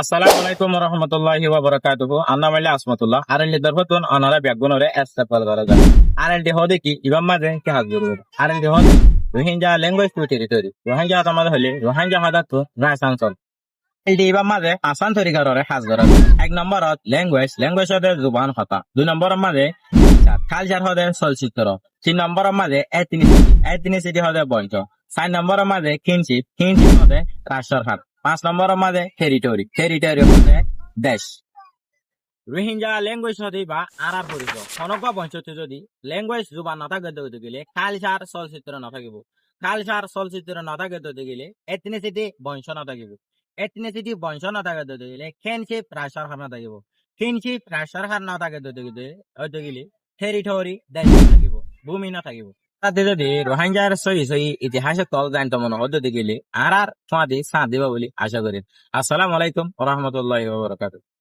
আসসালামু আলাইকুম রহমতুল্লাহি ওয়া বারাকাতুহু আন্না মাইলা আসমাতুল্লাহ আরেনলি দরফতুন অনারা ব্যাগুনরে এস্তাফাল দরাজা আরেনলি হদে কি ইবাম মাঝে কি হাজুর আরেনলি হদে Rohingya language to territory Rohingya তোমাদের হলে রোহিঙ্গা হাদাত রাসাংসল এলডি ইবাম মাঝে আসান তরিকারে হাজ করা এক নম্বরত ল্যাঙ্গুয়েজ হদে জুবান কথা দুই নম্বরের মাঝে কালচার হদে চলচ্চিত্র তিন নম্বরের মাঝে এথনিসিটি হদে বংশ চার নম্বরের মাঝে কিনশিপ হদে রাষ্ট্রের হাত পাঁচ নম্বরের মাঝে টেরিটরি হদে দেশ রোহিঙ্গা ল্যাঙ্গুয়েজ হতে বা আর পরিচয় সনকা বঞ্চিত যদি ল্যাঙ্গুয়েজ জুবান না থাকে দিতে গেলে কালচার চলচ্চিত্র না থাকিব কালচার চলচ্চিত্র না থাকে দিতে গেলে এথনিসিটি বংশ না থাকিব এথনিসিটি বংশ না থাকে দিতে গেলে ফ্রেন্ডশিপ রাষ্ট্রের হাত না থাকিব ফ্রেন্ডশিপ রাষ্ট্রের হাত না থাকে দিতে গেলে টেরিটরি দেশ না থাকিব ভূমি না থাকিব তাতে যদি রোহিঙ্গার সহি ইতিহাসের তল জানতে মনে হতে গেলে আর তোমাদের সাথ দিবা বলে আশা করি। আসসালামু আলাইকুম ওয়া রাহমাতুল্লাহি ওয়া বারাকাতুহু।